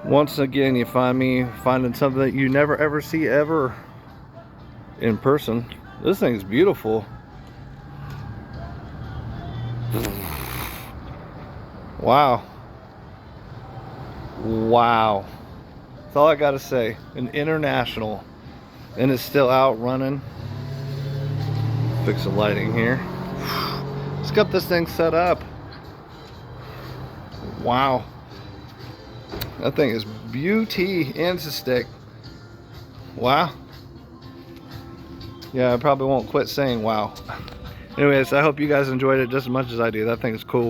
Once again, you find me finding something that you never ever see ever in person. This thing's beautiful. Wow. Wow. That's all I gotta say. An international. And it's still out running. Fix the lighting here. Let's get this thing set up. Wow. That thing is beauty, and it's a stick. Wow. Yeah, I probably won't quit saying wow. Anyways, I hope you guys enjoyed it just as much as I do. That thing is cool.